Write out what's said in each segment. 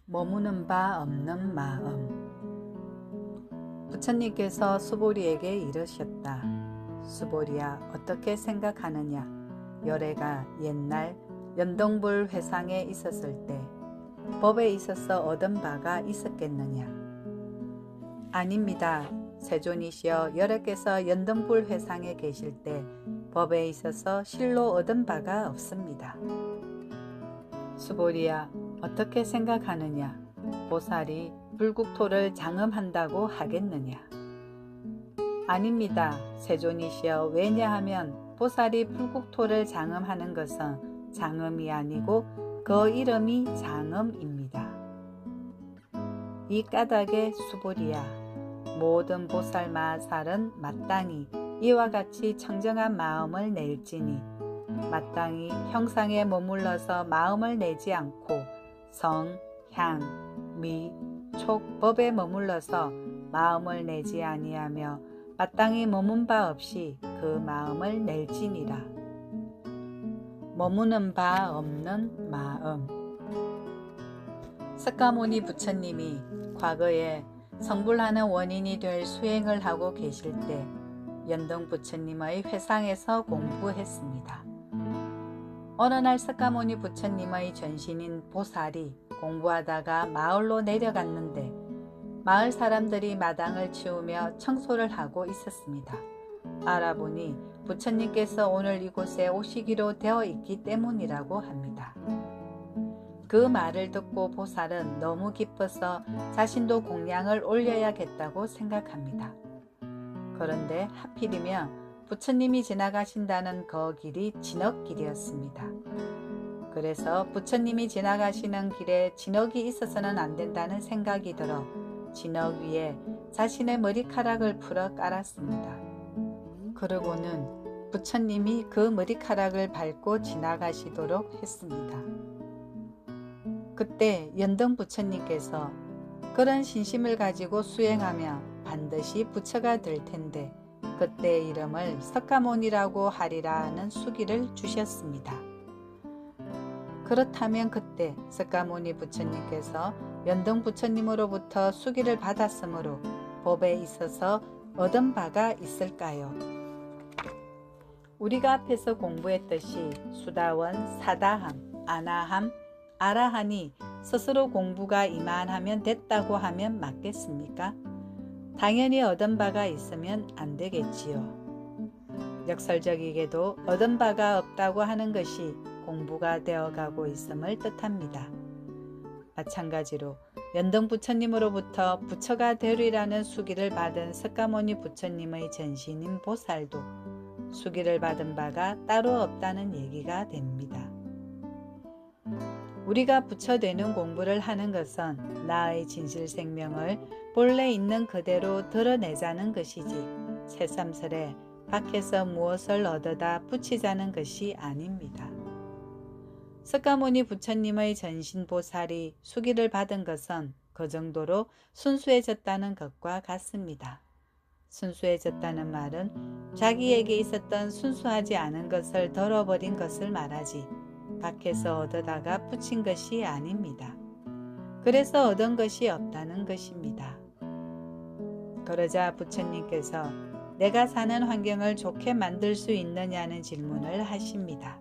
머무는 바 없는 마음. 부처님께서 수보리에게 이르셨다. 수보리야, 어떻게 생각하느냐? 열애가 옛날 연동불 회상에 있었을 때 법에 있어서 얻은 바가 있었겠느냐? 아닙니다. 세존이시여, 열애께서 연등불 회상에 계실 때 법에 있어서 실로 얻은 바가 없습니다. 수보리야, 어떻게 생각하느냐? 보살이 불국토를 장엄한다고 하겠느냐? 아닙니다. 세존이시여, 왜냐하면 보살이 불국토를 장엄하는 것은 장엄이 아니고 그 이름이 장엄입니다. 이 까닭에 수보리야, 모든 보살 마살은 마땅히 이와 같이 청정한 마음을 낼지니 마땅히 형상에 머물러서 마음을 내지 않고 성, 향, 미, 촉, 법에 머물러서 마음을 내지 아니하며 마땅히 머문 바 없이 그 마음을 낼지니라. 머무는 바 없는 마음. 석가모니 부처님이 과거에 성불하는 원인이 될 수행을 하고 계실 때 연등 부처님의 회상에서 공부했습니다. 어느 날 석가모니 부처님의 전신인 보살이 공부하다가 마을로 내려갔는데 마을 사람들이 마당을 치우며 청소를 하고 있었습니다. 알아보니 부처님께서 오늘 이곳에 오시기로 되어 있기 때문이라고 합니다. 그 말을 듣고 보살은 너무 기뻐서 자신도 공양을 올려야겠다고 생각합니다. 그런데 하필이면 부처님이 지나가신다는 그 길이 진흙길이었습니다. 그래서 부처님이 지나가시는 길에 진흙이 있어서는 안 된다는 생각이 들어 진흙 위에 자신의 머리카락을 풀어 깔았습니다. 그러고는 부처님이 그 머리카락을 밟고 지나가시도록 했습니다. 그때 연등 부처님께서 그런 신심을 가지고 수행하면 반드시 부처가 될 텐데 그때 이름을 석가모니라고 하리라는 수기를 주셨습니다. 그렇다면 그때 석가모니 부처님께서 연등 부처님으로부터 수기를 받았으므로 법에 있어서 얻은 바가 있을까요? 우리가 앞에서 공부했듯이 수다원, 사다함, 아나함, 아라한이 스스로 공부가 이만하면 됐다고 하면 맞겠습니까? 당연히 얻은 바가 있으면 안 되겠지요. 역설적이게도 얻은 바가 없다고 하는 것이 공부가 되어가고 있음을 뜻합니다. 마찬가지로 연등 부처님으로부터 부처가 되리라는 수기를 받은 석가모니 부처님의 전신인 보살도 수기를 받은 바가 따로 없다는 얘기가 됩니다. 우리가 부처 되는 공부를 하는 것은 나의 진실생명을 본래 있는 그대로 드러내자는 것이지 새삼스레 밖에서 무엇을 얻어다 붙이자는 것이 아닙니다. 석가모니 부처님의 전신보살이 수기를 받은 것은 그 정도로 순수해졌다는 것과 같습니다. 순수해졌다는 말은 자기에게 있었던 순수하지 않은 것을 덜어버린 것을 말하지 밖에서 얻어다가 붙인 것이 아닙니다. 그래서 얻은 것이 없다는 것입니다. 그러자 부처님께서 내가 사는 환경을 좋게 만들 수 있느냐는 질문을 하십니다.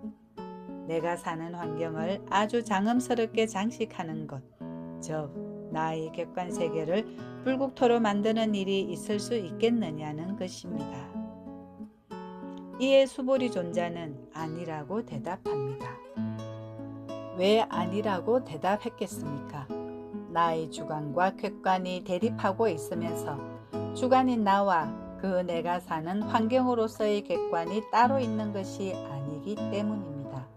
내가 사는 환경을 아주 장엄스럽게 장식하는 것, 즉 나의 객관세계를 불국토로 만드는 일이 있을 수 있겠느냐는 것입니다. 이에 수보리 존자는 아니라고 대답합니다. 왜 아니라고 대답했겠습니까? 나의 주관과 객관이 대립하고 있으면서 주관인 나와 그 내가 사는 환경으로서의 객관이 따로 있는 것이 아니기 때문입니다.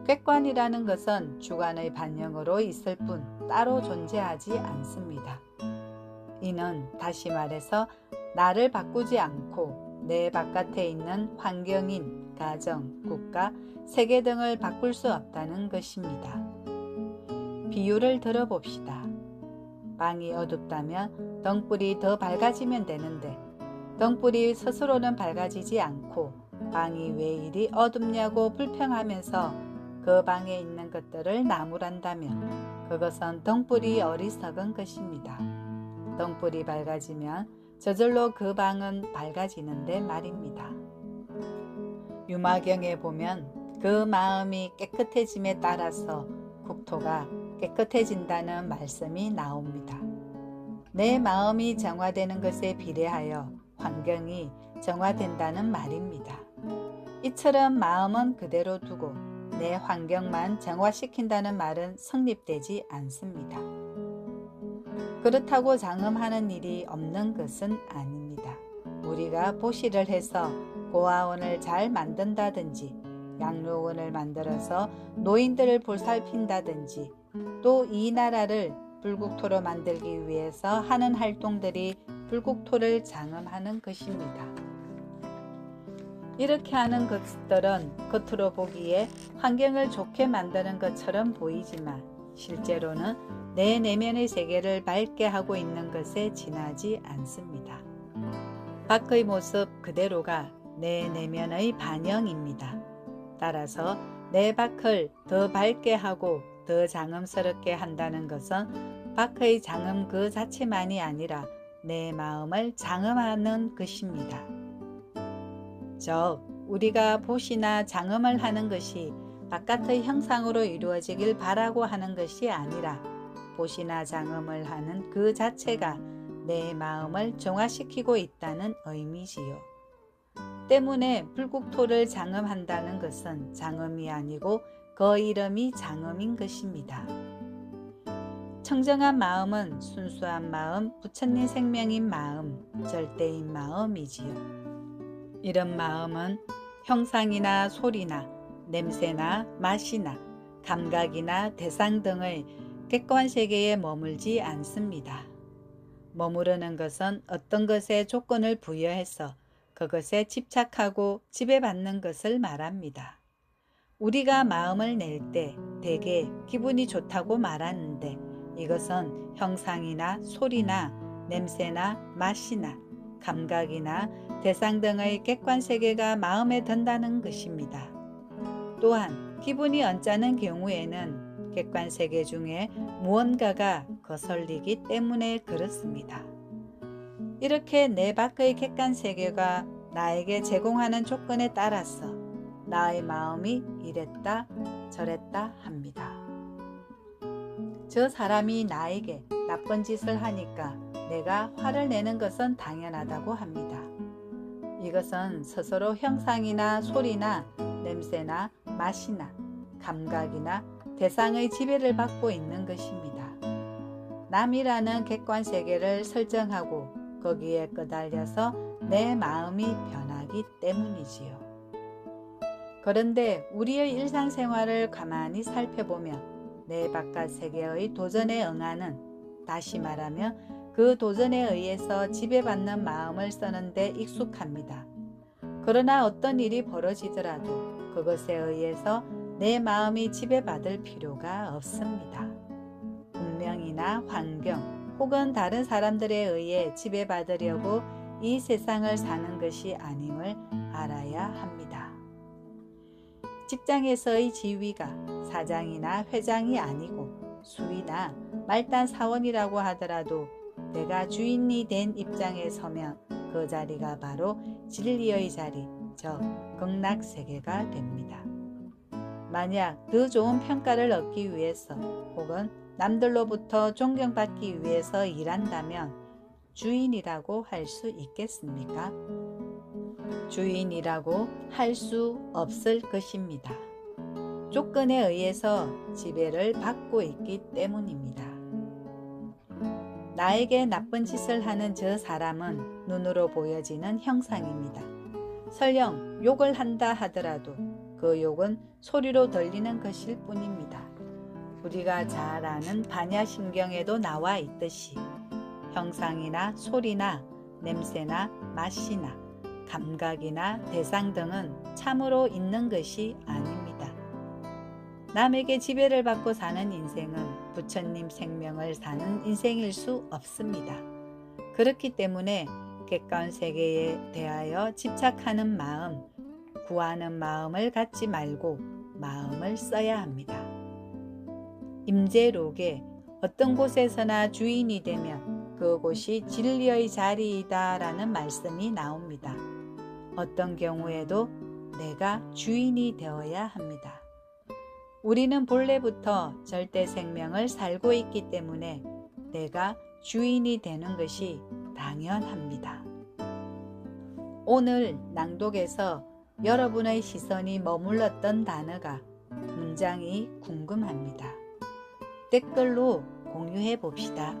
객관이라는 것은 주관의 반영으로 있을 뿐 따로 존재하지 않습니다. 이는 다시 말해서 나를 바꾸지 않고 내 바깥에 있는 환경인 가정, 국가, 세계 등을 바꿀 수 없다는 것입니다. 비유를 들어봅시다. 방이 어둡다면 등불이 더 밝아지면 되는데 등불이 스스로는 밝아지지 않고 방이 왜 이리 어둡냐고 불평하면서 그 방에 있는 것들을 나무란다면 그것은 등불이 어리석은 것입니다. 등불이 밝아지면 저절로 그 방은 밝아지는데 말입니다. 유마경에 보면 그 마음이 깨끗해짐에 따라서 국토가 깨끗해진다는 말씀이 나옵니다. 내 마음이 정화되는 것에 비례하여 환경이 정화된다는 말입니다. 이처럼 마음은 그대로 두고 내 환경만 정화시킨다는 말은 성립되지 않습니다. 그렇다고 장엄하는 일이 없는 것은 아닙니다. 우리가 보시를 해서 고아원을 잘 만든다든지 양로원을 만들어서 노인들을 보살핀다든지 또 이 나라를 불국토로 만들기 위해서 하는 활동들이 불국토를 장엄하는 것입니다. 이렇게 하는 것들은 겉으로 보기에 환경을 좋게 만드는 것처럼 보이지만 실제로는 내 내면의 세계를 밝게 하고 있는 것에 지나지 않습니다. 밖의 모습 그대로가 내 내면의 반영입니다. 따라서 내 밖을 더 밝게 하고 더 장엄스럽게 한다는 것은 밖의 장엄 그 자체만이 아니라 내 마음을 장엄하는 것입니다. 즉 우리가 보시나 장엄을 하는 것이 바깥의 형상으로 이루어지길 바라고 하는 것이 아니라 보시나 장엄을 하는 그 자체가 내 마음을 정화시키고 있다는 의미지요. 때문에 불국토를 장엄한다는 것은 장엄이 아니고 그 이름이 장엄인 것입니다. 청정한 마음은 순수한 마음, 부처님 생명인 마음, 절대인 마음이지요. 이런 마음은 형상이나 소리나 냄새나 맛이나 감각이나 대상 등의 객관세계에 머물지 않습니다. 머무르는 것은 어떤 것에 조건을 부여해서 그것에 집착하고 지배받는 것을 말합니다. 우리가 마음을 낼 때 대개 기분이 좋다고 말하는데 이것은 형상이나 소리나 냄새나 맛이나 감각이나 대상 등의 객관세계가 마음에 든다는 것입니다. 또한 기분이 언짢은 경우에는 객관세계 중에 무언가가 거슬리기 때문에 그렇습니다. 이렇게 내 밖의 객관세계가 나에게 제공하는 조건에 따라서 나의 마음이 이랬다 저랬다 합니다. 저 사람이 나에게 나쁜 짓을 하니까 내가 화를 내는 것은 당연하다고 합니다. 이것은 스스로 형상이나 소리나 냄새나 맛이나 감각이나 대상의 지배를 받고 있는 것입니다. 남이라는 객관세계를 설정하고 거기에 끄달려서 내 마음이 변하기 때문이지요. 그런데 우리의 일상생활을 가만히 살펴보면 내 바깥 세계의 도전에 응하는, 다시 말하면 그 도전에 의해서 지배받는 마음을 쓰는데 익숙합니다. 그러나 어떤 일이 벌어지더라도 그것에 의해서 내 마음이 지배받을 필요가 없습니다. 운명이나 환경 혹은 다른 사람들에 의해 지배받으려고 이 세상을 사는 것이 아님을 알아야 합니다. 직장에서의 지위가 사장이나 회장이 아니고 수위나 말단 사원이라고 하더라도 내가 주인이 된 입장에 서면 그 자리가 바로 진리의 자리, 즉 극락세계가 됩니다. 만약 더 좋은 평가를 얻기 위해서 혹은 남들로부터 존경받기 위해서 일한다면 주인이라고 할 수 있겠습니까? 주인이라고 할 수 없을 것입니다. 조건에 의해서 지배를 받고 있기 때문입니다. 나에게 나쁜 짓을 하는 저 사람은 눈으로 보여지는 형상입니다. 설령 욕을 한다 하더라도 그 욕은 소리로 들리는 것일 뿐입니다. 우리가 잘 아는 반야심경에도 나와 있듯이 형상이나 소리나 냄새나 맛이나 감각이나 대상 등은 참으로 있는 것이 아닙니다. 남에게 지배를 받고 사는 인생은 부처님 생명을 사는 인생일 수 없습니다. 그렇기 때문에 객관 세계에 대하여 집착하는 마음, 구하는 마음을 갖지 말고 마음을 써야 합니다. 임재록에 어떤 곳에서나 주인이 되면 그곳이 진리의 자리이다 라는 말씀이 나옵니다. 어떤 경우에도 내가 주인이 되어야 합니다. 우리는 본래부터 절대 생명을 살고 있기 때문에 내가 주인이 되는 것이 당연합니다. 오늘 낭독에서 여러분의 시선이 머물렀던 단어가 문장이 궁금합니다. 댓글로 공유해 봅시다.